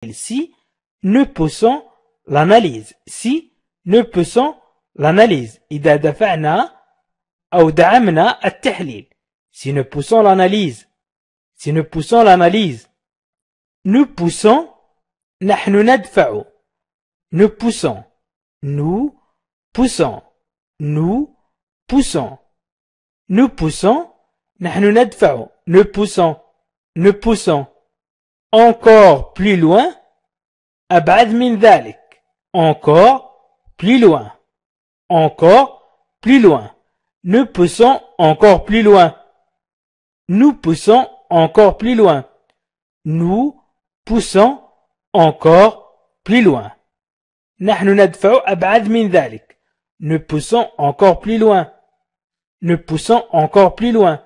Si nous poussons l'analyse. Si nous poussons l'analyse. إذا دفعنا أو دعمنا التحليل. Si nous poussons l'analyse. Si nous poussons l'analyse. Nous poussons. نحن ندفع. Nous poussons. Nous poussons. Nous poussons. Nous poussons. نحن ندفع. Nous poussons. Nous poussons. Encore plus loin. أبعد من ذلك. Encore plus loin. Encore plus loin. Nous poussons encore plus loin. Nous poussons encore plus loin. Nous poussons encore plus loin. نحن ندفع أبعد من ذلك. Nous poussons encore plus loin. Nous poussons encore plus loin.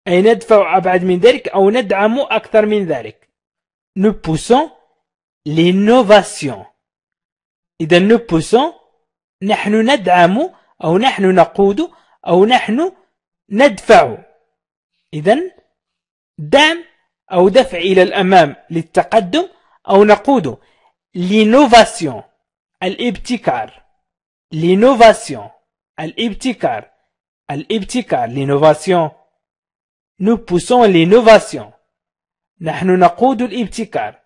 أي ندفع أبعد من ذلك أو ندعم أكثر من ذلك. Nous poussons l'innovation. إذا nous poussons نحن ندعم أو نحن نقود أو نحن ندفع. إذا دعم أو دفع إلى الأمام للتقدم أو نقود. l'innovation الابتكار. l'innovation الابتكار. الابتكار l'innovation. Nous poussons l'innovation. نحن نقود الابتكار.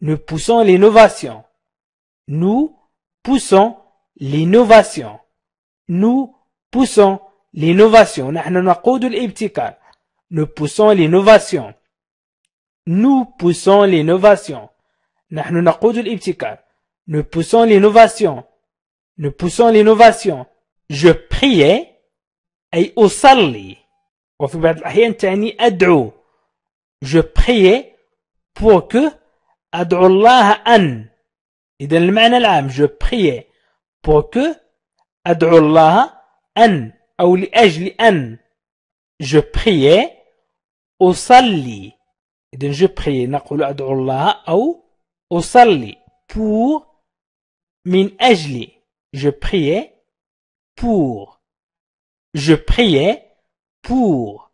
Nous poussons l'innovation. Nous poussons l'innovation. Nous poussons l'innovation. نحن نقود الابتكار. Nous poussons l'innovation. Nous poussons l'innovation. نحن نقود الابتكار. Nous poussons l'innovation. Nous poussons l'innovation. Je priais أي أصلي. وفي بعض الأحيان تعني أدعو. Je priais pour que أدعو الله أن. إذا المعنى العام je priais pour que أدعو الله أن أو لأجل أن. Je priais أصلي. إذا je priais نقول أدعو الله أو أصلي pour من أجل. Je priais pour. Je priais pour.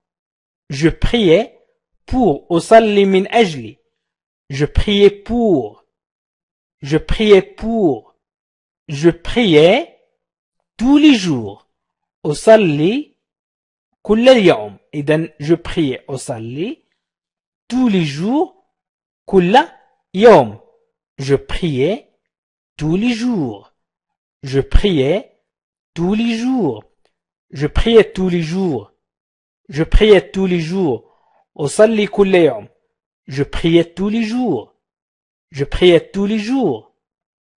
Je priais pour. أصلي من أجل. Je priais pour. Je priais pour. Je priais tous les jours. أصلي كل يوم. إذن je priais أصلي tous les jours. كل يوم. Je priais tous les jours. Je priais tous les jours. Je priais tous les jours. Je priais tous les jours. أصلي كل يوم. Je priais tous les jours. Je priais tous les jours.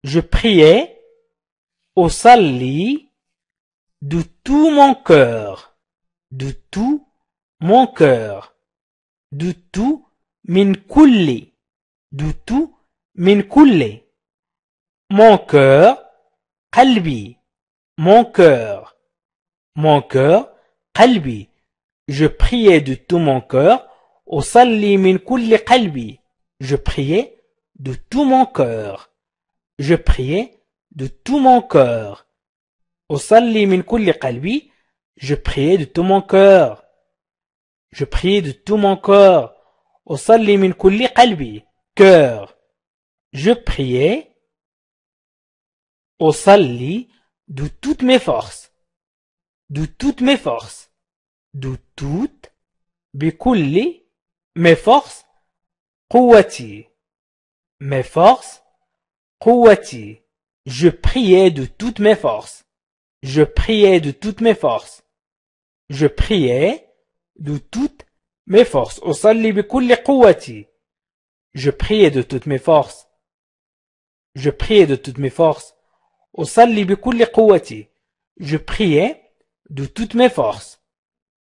Je priais أصلي de tout mon cœur. De tout mon cœur. De tout من كل. De tout من كل. Mon cœur قلبي. Mon cœur. Mon cœur قلبي. Je priais de tout mon cœur. أصلي من كل قلبي. Je priais de tout mon cœur. Je priais de tout mon cœur. أصلي من كل قلبي. Je priais de tout mon cœur. Je priais de tout mon cœur. أصلي من كل قلبي. Cœur. Je priais. أصلي de toutes mes forces. De toutes mes forces. De toutes. بكل mes forces. قوتي. Mes forces. قوتي. Je priais de toutes mes forces. Je priais de toutes mes forces. Je priais de toutes mes forces. أصلي بكل قوتي. Je priais de toutes mes forces. Je priais de toutes mes forces. أصلي بكل قوتي. Je priais de toutes mes forces.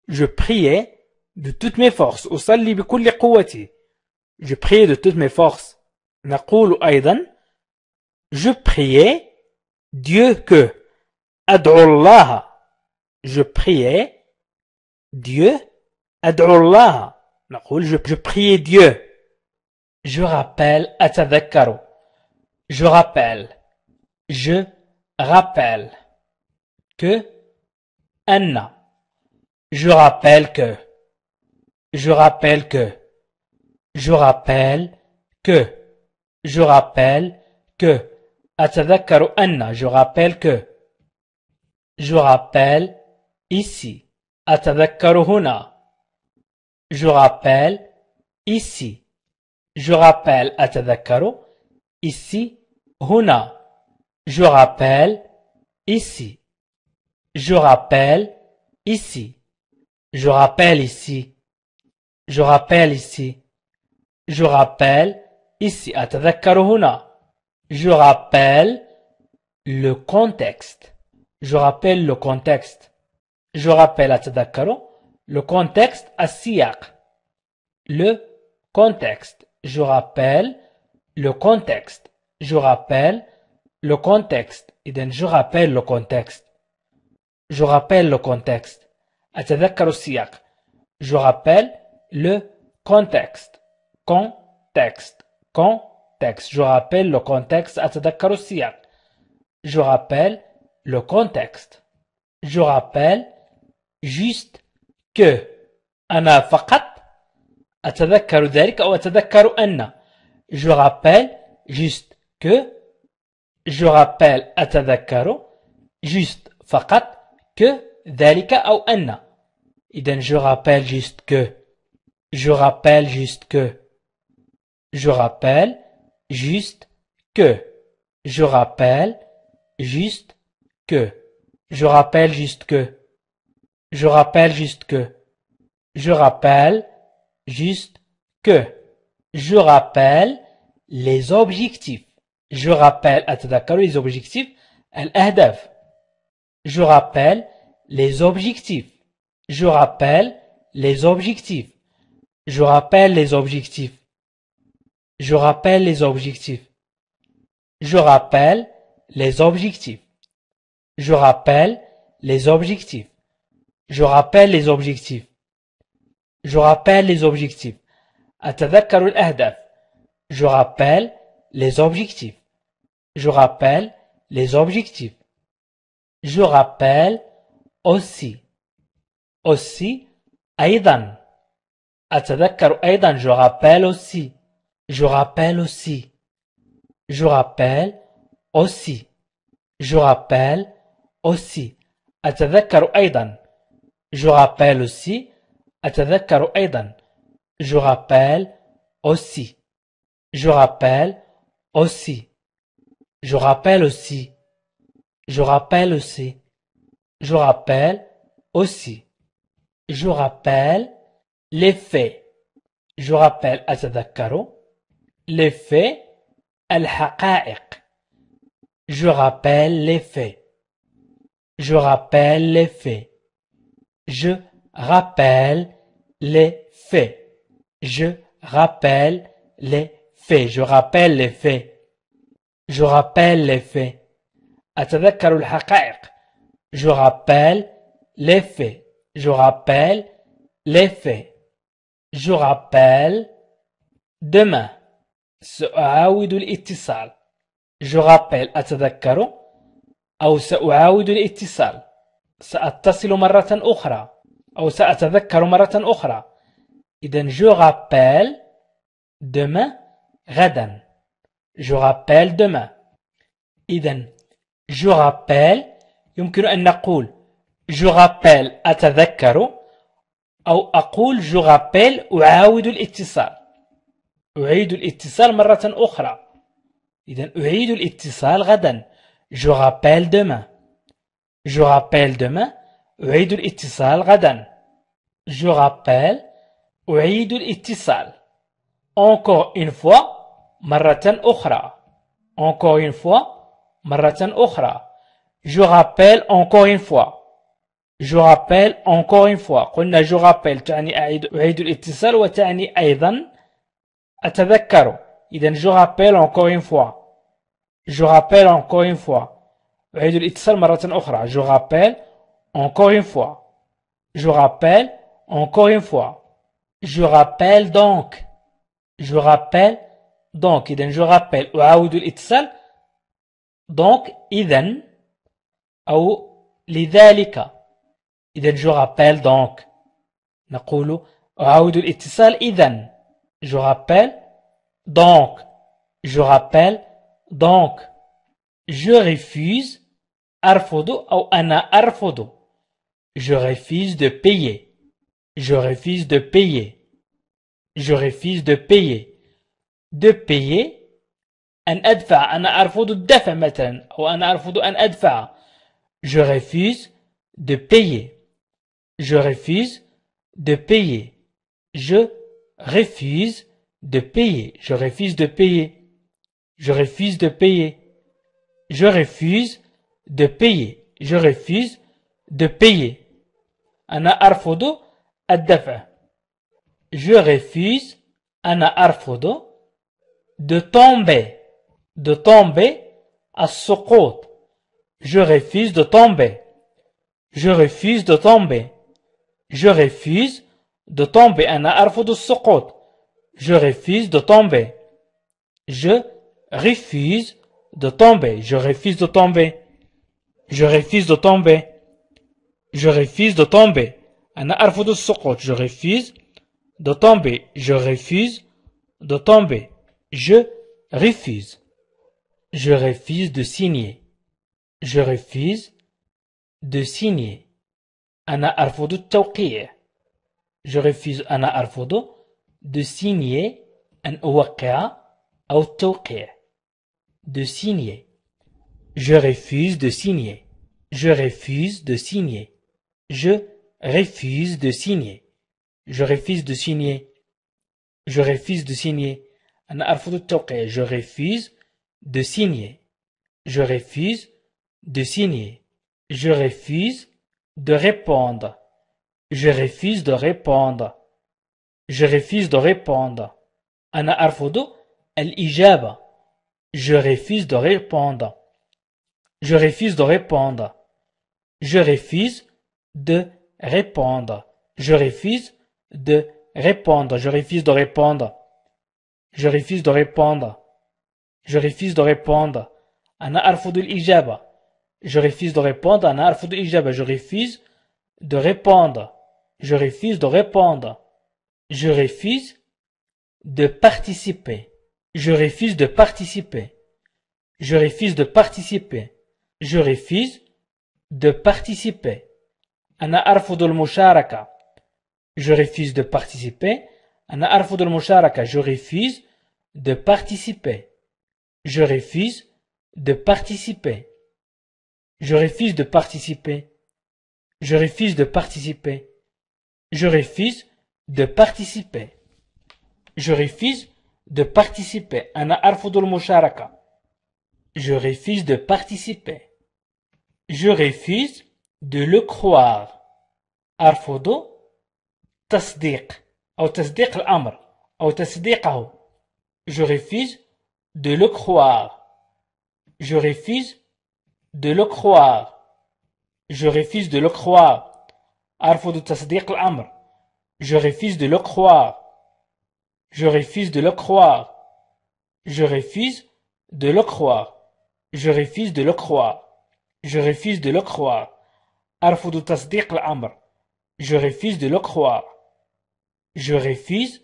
Je priais de toutes mes forces. أصلي بكل قوتي. Je priais de toutes mes forces. نقول أيضا je priais Dieu que أدعو الله. Je priais Dieu أدعو الله. نقول je priais Dieu. Je rappelle أتذكر. Je rappelle. Je rappelle que أن. Je rappelle que. Je rappelle que. Je rappelle que. je rappelle que أتذكر أن je rappelle que je rappelle ici أتذكر هنا je rappelle ici je rappelle أتذكر ici هنا je rappelle ici je rappelle ici je rappelle ici je rappelle ici je rappelle ici أتذكر هنا je rappelle le contexte je rappelle le contexte je rappelle أتذكر le contexte السياق le contexte je rappelle le contexte je rappelle le contexte إذن je rappelle le contexte je rappelle le contexte أتذكر السياق je rappelle le contexte contexte contexte je rappelle le contexte أتذكر السياق je rappelle le contexte je rappelle juste que أنا فقط أتذكر ذلك أو أتذكر أن je rappelle juste que je rappelle أتذكر juste فقط que ذلك أو أن إذن je rappelle juste que je rappelle juste que je rappelle juste que je rappelle juste que je rappelle juste que je rappelle juste que je rappelle juste que je rappelle les objectifs je rappelle أتذكر les objectifs الأهداف je rappelle les objectifs je rappelle les objectifs je rappelle les objectifs je rappelle les objectifs je rappelle les objectifs je rappelle les objectifs je rappelle les objectifs je rappelle les objectifs أتذكر الأهداف je rappelle les objectifs je rappelle les objectifs je rappelle aussi aussi أيضا أتذكر أيضا je rappelle aussi je rappelle aussi je rappelle aussi je rappelle aussi أتذكر أيضا je rappelle aussi أتذكر أيضا je rappelle aussi je rappelle aussi je rappelle aussi je rappelle aussi je rappelle aussi je rappelle les faits je rappelle أتذكر les faits الحقائق je rappelle les faits je rappelle les faits je rappelle les faits je rappelle les faits je rappelle les faits je rappelle les faits أتذكر الحقائق je rappelle les faits je rappelle les faits je rappelle demain سأعاود الاتصال je rappelle أتذكر أو سأعاود الاتصال سأتصل مرة أخرى أو سأتذكر مرة أخرى إذن je rappelle demain غدا je rappelle demain إذن je rappelle يمكن أن نقول je rappelle أتذكر أو أقول je rappelle أعاود الاتصال أعيد الاتصال مرة أخرى إذن أعيد الاتصال غدا je rappelle demain je rappelle demain أعيد الاتصال غدا je rappelle أعيد الاتصال encore une fois مرة أخرى encore une fois مرة أخرى je rappelle encore une fois je rappelle encore une fois قلنا je rappelle تعني أعيد الاتصال وتعني أيضا أتذكر إذن je rappelle encore une fois je rappelle encore une fois أعيد الاتصال مرة أخرى je rappelle encore une fois je rappelle encore une fois je rappelle donc je rappelle donc إذن je rappelle أعاود الاتصال donc إذن أو لذلك إذن je rappelle donc نقول أعاود الاتصال إذن je rappelle donc Je rappelle. Donc, je refuse. أرفض أو أنا أرفض. Je refuse de payer. Je refuse de payer. Je refuse de payer. De payer. أن أدفع. أنا أرفض الدفع مثلا. أو أنا أرفض أن أدفع. Je refuse de payer. Je refuse de payer. Je refuse de payer. Je refuse de payer. Je refuse de payer. Je refuse de payer. Je refuse de payer. أنا أرفض الدفع. Je refuse. أنا أرفض de tomber. De tomber. السقوط. Je refuse de tomber. Je refuse de tomber. Je refuse de tomber. أنا أرفض السقوط. Je refuse de tomber. Je refuse de tomber. Je refuse de tomber. Je refuse de tomber. Je refuse de tomber. أنا أرفض السقوط. Je refuse de tomber. Je refuse de tomber. Je refuse. Je refuse de signer. Je refuse de signer. أنا أرفض التوقيع. Je refuse. أنا أرفض de signer. أن أوقع أو التوقيع. De signer. Je refuse de signer. Je refuse de signer. Je refuse de signer. Je refuse de signer. Je refuse de signer. أنا أرفض التوقيع. Je refuse de signer. Je refuse de signer. Je refuse de répondre. Je refuse de répondre. Je refuse de répondre. أنا أرفض الإجابة. Je refuse de répondre. Je refuse de répondre. Je refuse de répondre. Je refuse de répondre. Je refuse de répondre. Je refuse de répondre. Je refuse de répondre. أنا أرفض الإجابة. Je refuse de répondre. أنا أرفض الإجابة. Je refuse de répondre. Je refuse de répondre. Je refuse de participer. Je refuse de participer. Je refuse de participer. Je refuse de participer. أنا أرفض المشاركة. Je refuse de participer. أنا أرفض المشاركة. Je refuse de participer. Je refuse de participer. Je refuse de participer. Je refuse de participer. Je refuse de participer. Je refuse de participer. أنا أرفض المشاركة. Je refuse de participer. Je refuse de le croire. أرفض تصديق أو تصديق الأمر أو تصديقه. Je refuse de le croire. Je refuse de le croire. Je refuse de le croire. أرفض تصديق الأمر. Je refuse de le croire. Je refuse de le croire. Je refuse de le croire. Je refuse de le croire. Je refuse de le croire. أرفض تصديق الأمر. Je refuse de le croire. Je refuse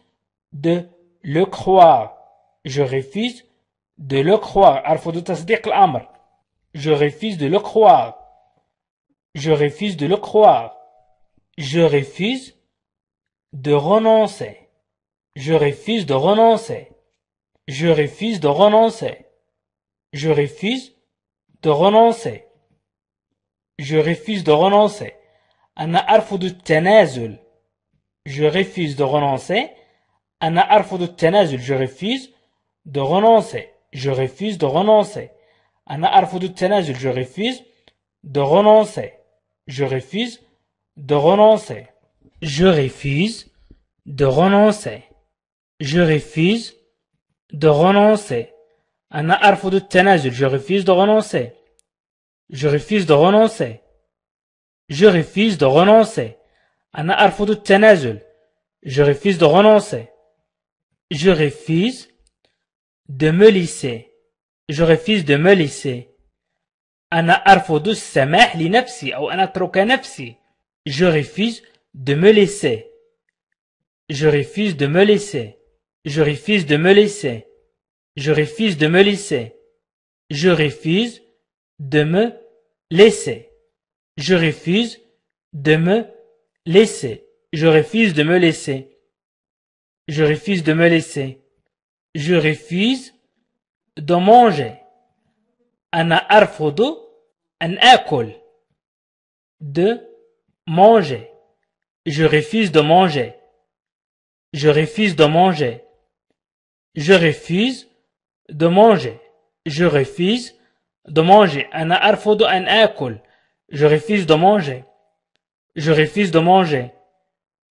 de le croire. Je refuse de le croire. أرفض تصديق الأمر. Je refuse de le croire. Je refuse de le croire. Je refuse de renoncer. Je refuse de renoncer. Je refuse de renoncer. Je refuse de renoncer. Je refuse de renoncer. أنا أرفض التنازل. Je refuse de renoncer. أنا أرفض التنازل. Je refuse de renoncer. Je refuse de renoncer. أنا أرفض التنازل. Je refuse de renoncer. Je refuse de renoncer. Je refuse de renoncer. Je refuse de renoncer. أنا أرفض التنازل. Je refuse de renoncer. Je refuse de renoncer. Je refuse de renoncer. أنا أرفض التنازل. Je refuse de renoncer. Je refuse de me laisser. Je refuse de me laisser. أنا أرفض السماح لنفسي أو أن أترك نفسي. Je refuse de me laisser. Je refuse de me laisser. Je refuse de me laisser. Je refuse de me laisser. Je refuse de me laisser. Je refuse de me laisser. Je refuse de me laisser. Je refuse de me laisser. Je refuse de manger. أنا أرفض أن آكل. De manger. Je refuse de manger. Je refuse de manger. Je refuse de manger. Je refuse de manger. أنا أرفض أن آكل. Je refuse de manger. Je refuse de manger.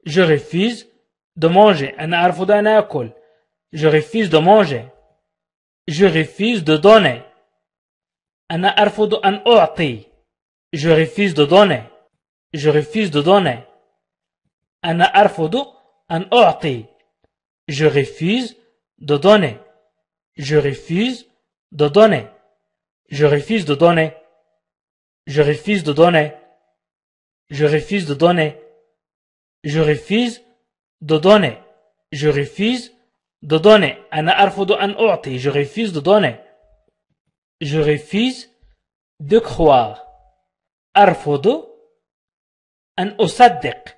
Je refuse de manger. أنا أرفض أن آكل. Je refuse de manger. Je refuse de donner. أنا أرفض أن أعطي. Je refuse de donner. Je refuse de donner. أنا أرفض أن أعطي. Je refuse de donner. Je refuse de donner. Je refuse de donner. Je refuse de donner. Je refuse de donner. Je refuse de donner. Je refuse de donner. أنا أرفض أن أعطي. Je refuse de donner. Je refuse de croire. أرفض أن أصدق.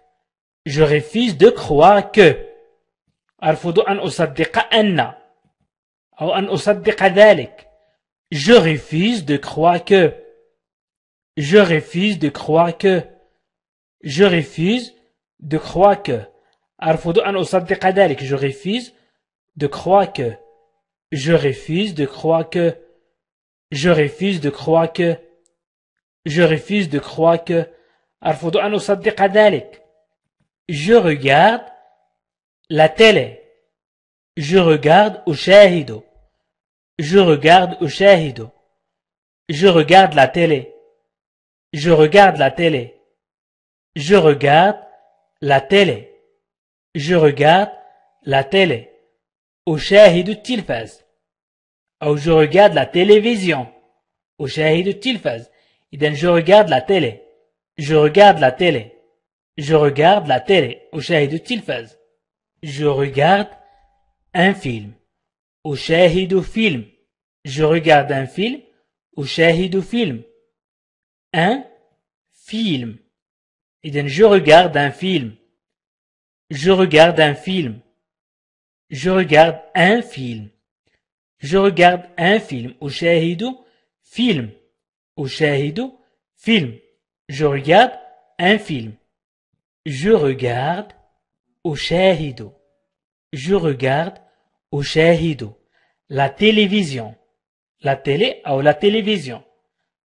Je refuse de croire que. أرفض أن أصدق أن أو أن أصدق ذلك. Je refuse de croire que. Je refuse de croire que. Je refuse de croire que. أرفض أن أصدق ذلك. Je refuse de croire que. Je refuse de croire que. Je refuse de croire que. Je refuse de croire que. أرفض أن أصدق ذلك. Je regarde la télé. Je regarde أشاهد. Je regarde أشاهد. Je regarde la télé. Je regarde la télé. Je regarde la télé. Je regarde la télé. أشاهد التلفاز. أو je regarde la télévision. أشاهد التلفاز. إذن je regarde la télé. Je regarde la télé. Je regarde la télé. أشاهد التلفاز. Je regarde un film. أشاهد فيلم. Je regarde un film. أشاهد فيلم. Un film. إذن je regarde un film. Je regarde un film. Je regarde un film. Je regarde un film. أشاهد film. أشاهد film. Je regarde un film. Je regarde أشاهد. Je regarde أشاهد. La télévision. La télé أو la télévision.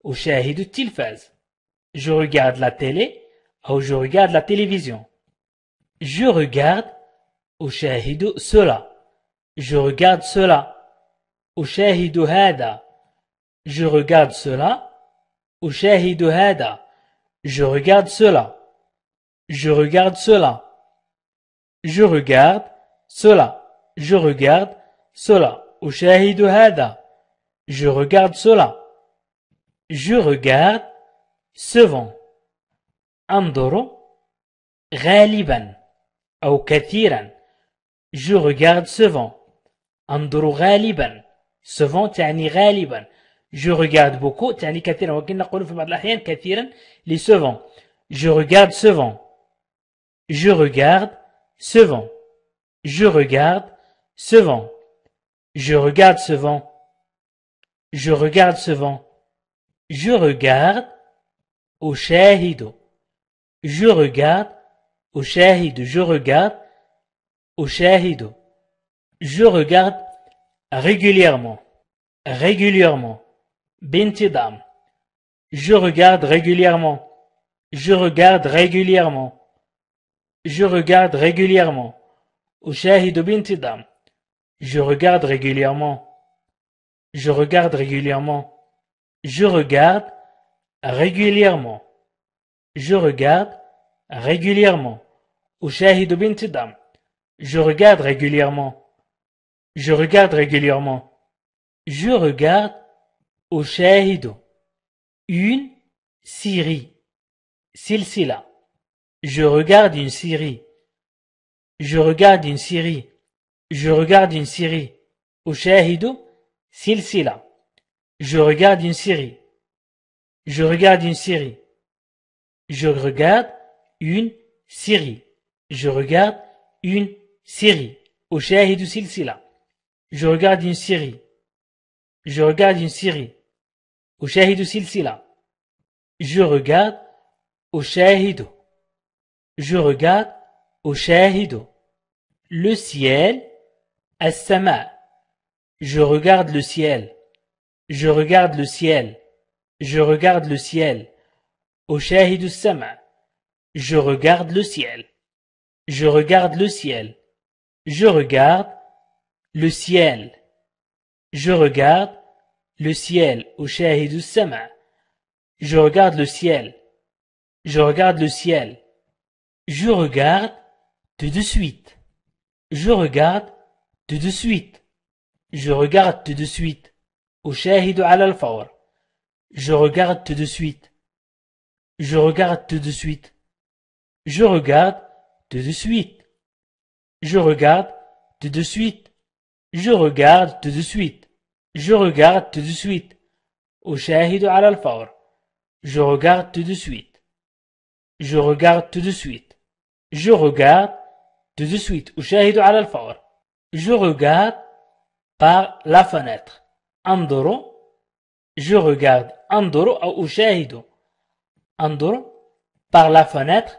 أشاهد التلفاز. Je regarde la télé أو je regarde la télévision. Je regarde أشاهد cela. Je regarde cela. أشاهد هذا. Je regarde cela. أشاهد هذا. Je regarde cela. Je regarde cela. Je regarde cela. Je regarde cela. أشاهد هذا. Je regarde cela. Je regarde souvent. أنظر غالبا أو كثيرا. Je regarde souvent. أنظر غالبا. souvent تعني غالبا. Je regarde beaucoup تعني كثيرا ولكن نقول في بعض الأحيان كثيرا les souvent. Je regarde souvent. Je regarde souvent. Je regarde souvent. Je regarde souvent. Je regarde souvent. Je regarde أشاهد. Je regarde أشاهد. Je regarde أشاهد. Je regarde régulièrement. Régulièrement. بانتظام. Je regarde régulièrement. Je regarde régulièrement. Je regarde régulièrement. أشاهد بانتظام. Je regarde régulièrement. Je regarde régulièrement. Je regarde régulièrement. Je regarde régulièrement. أشاهد بانتظام. Je regarde régulièrement. Je regarde régulièrement. Je regarde أشاهد une série. سلسلة. Je regarde une série. Je regarde une série. Je regarde une série. أشاهد سلسلة. Je regarde une série. Je regarde une série. Je regarde une série. Je regarde une série. أشاهد سلسلة. Je regarde une série. Je regarde une série. أشاهد سلسلة. Je regarde. أشاهد. Je regarde. أشاهد. Le ciel. السماء. Je regarde le ciel. Je regarde le ciel. Je regarde le ciel. أشاهد السماء. Je regarde le ciel. Je regarde le ciel. Je regarde le ciel. Je regarde le ciel. أشاهد السماء. Je regarde le ciel. Je regarde le ciel. Je regarde tout de suite. Je regarde tout de suite. Je regarde tout de suite. أشاهد على الفور. Je regarde tout de suite. Je regarde tout de suite. Je regarde tout de suite. Je regarde tout de suite. Je regarde tout de suite. Je regarde tout de suite. أشاهد على الفور. Je regarde tout de suite. Je regarde tout de suite. Je regarde tout de suite. أشاهد على الفور. Je regarde par la fenêtre. أنظر. Je regarde. أنظر أو أشاهد. أنظر par la fenêtre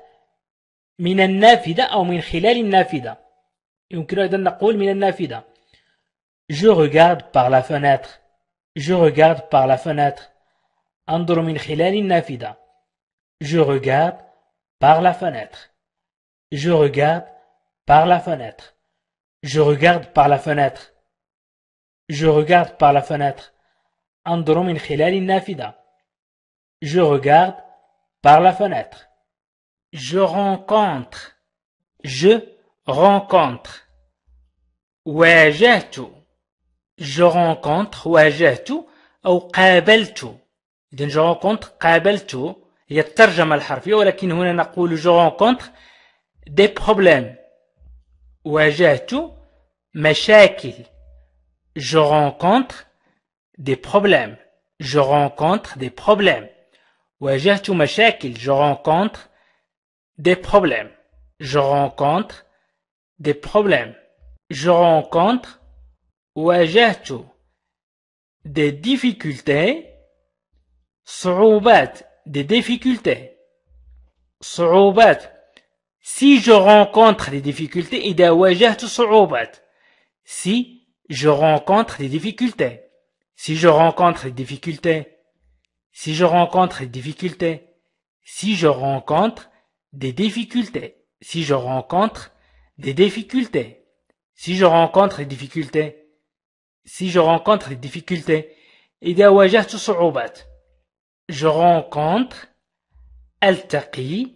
من النافذة أو من خلال النافذة. يمكن أيضا نقول من النافذة. Je regarde par la fenêtre. Je regarde par la fenêtre. أنظر من خلال النافذة. Je regarde par la fenêtre. Je regarde par la fenêtre. Je regarde par la fenêtre. Je regarde par la fenêtre. أنظر من خلال النافذة. Je regarde par la fenêtre. Je rencontre. Je rencontre. واجهت. Je rencontre. واجهت أو قابلت. إذن je rencontre قابلت هي الترجمة الحرفية، ولكن هنا نقول je rencontre des problèmes. واجهت مشاكل. Je rencontre des problèmes. Je rencontre des problèmes. واجهت مشاكل. Je rencontre des problèmes. Je rencontre des problèmes. Je rencontre. واجهت des difficultés. صعوبات. Des difficultés. صعوبات. Si je rencontre des difficultés, إذا واجهت صعوبات. Si je rencontre des difficultés. Si je rencontre des difficultés. Si je rencontre des difficultés. Si je rencontre des difficultés. Si je rencontre des difficultés. Si je rencontre des difficultés. Si je rencontre des difficultés. إذا واجهت صعوبات. Je rencontre. ألتقي.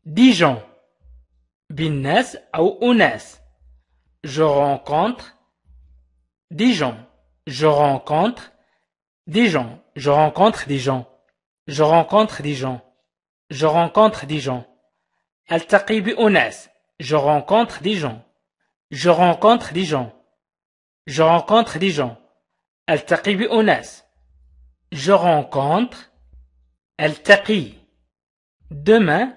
des gens. بالناس أو أناس. Je rencontre des gens. Je rencontre des gens. Je rencontre des gens. Je rencontre des gens. Je rencontre des gens. ألتقي بأناس. Je rencontre des gens. Je rencontre des gens. Je rencontre des gens. ألتقي بأناس. Je rencontre. ألتقي. demain.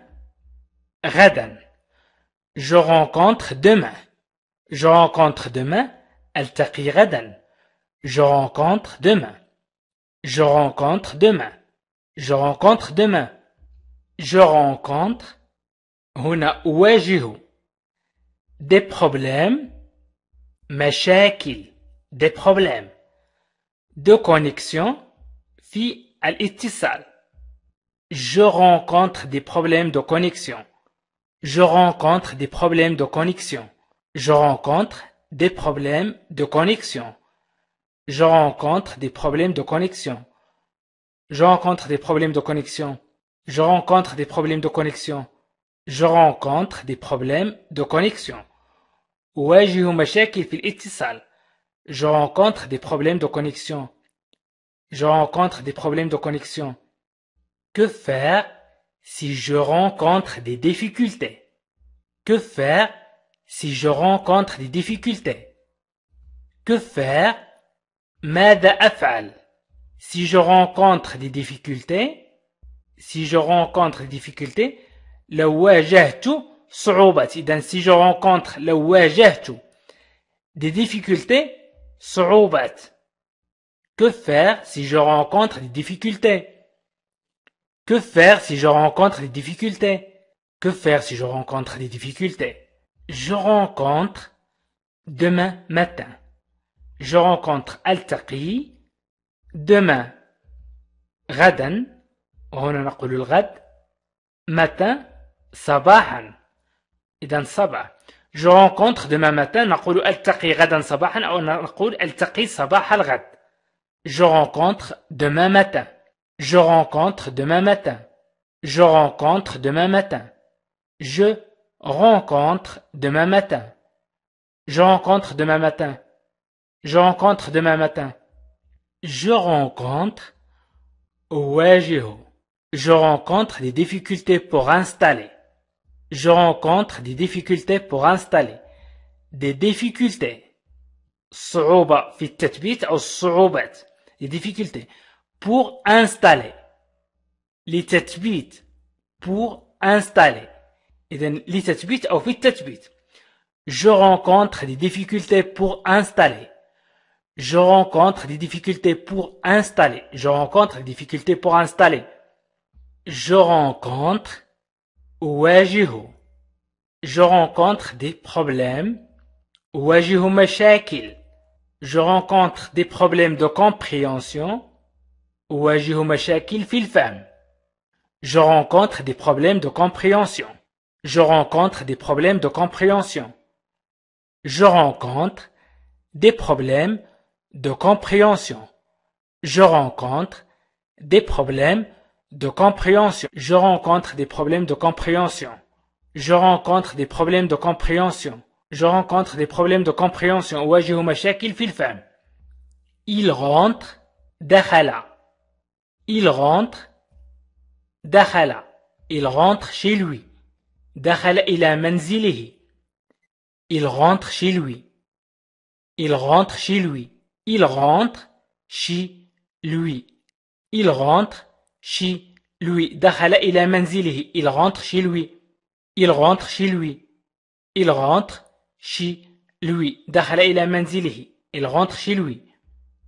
غدا. Je rencontre demain. Je rencontre demain. ألتقي غدا. Je rencontre demain. Je rencontre demain. Je rencontre demain. Je rencontre. هنا أواجه. des problèmes. مشاكل. des problèmes de connexion. في الاتصال. Je rencontre des problèmes de connexion. Je rencontre des problèmes de connexion. Je rencontre des problèmes de connexion. Je rencontre des problèmes de connexion. Je rencontre des problèmes de connexion. Je rencontre des problèmes de connexion. Je rencontre des problèmes de connexion. أواجه مشاكل في الاتصال. Je rencontre des problèmes de connexion. Je rencontre des problèmes de connexion. Que faire si je rencontre des difficultés? Que faire si je rencontre des difficultés? Que faire ماذا أفعل si je rencontre des difficultés لو واجهت صعوبات إذن si je rencontre لو واجهت des difficultés صعوبات que faire si je rencontre des difficultés que faire si je rencontre des difficultés que faire si je rencontre des difficultés je rencontre demain matin je rencontre ألتقي demain غدا وهنا نقول الغد matin صباحا إذا صباح je rencontre demain matin نقول ألتقي غدا صباحا أو نقول ألتقي صباح الغد je rencontre demain matin je rencontre demain matin je rencontre demain matin je rencontre demain matin je rencontre demain matin je rencontre demain matin je rencontre أواجه je rencontre des difficultés pour installer je rencontre des difficultés pour installer des difficultés صعوبة في التثبيت أو الصعوبات des difficultés pour installer لتثبيت pour installer إذن لتثبيت أو في التثبيت je rencontre des difficultés pour installer je rencontre des difficultés pour installer je rencontre des difficultés pour installer je rencontre أواجه je rencontre des problèmes أواجه مشاكل je rencontre des problèmes de compréhension أواجه مشاكل في الفهم je rencontre des problèmes de compréhension je rencontre des problèmes de compréhension je rencontre des problèmes de compréhension je rencontre des problèmes de compréhension je rencontre des problèmes de compréhension je rencontre des problèmes de compréhension je rencontre des problèmes de compréhension أواجه مشاكل في الفهم il rentre دخل il rentre دخل il rentre chez lui دخل إلى منزله il rentre chez lui il rentre chez lui il rentre chez lui il rentre chez lui دخل إلى منزله il rentre chez lui il rentre chez lui il rentre chez lui دخل إلى منزله il rentre chez lui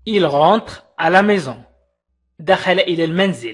il rentre à la maison دخل إلى المنزل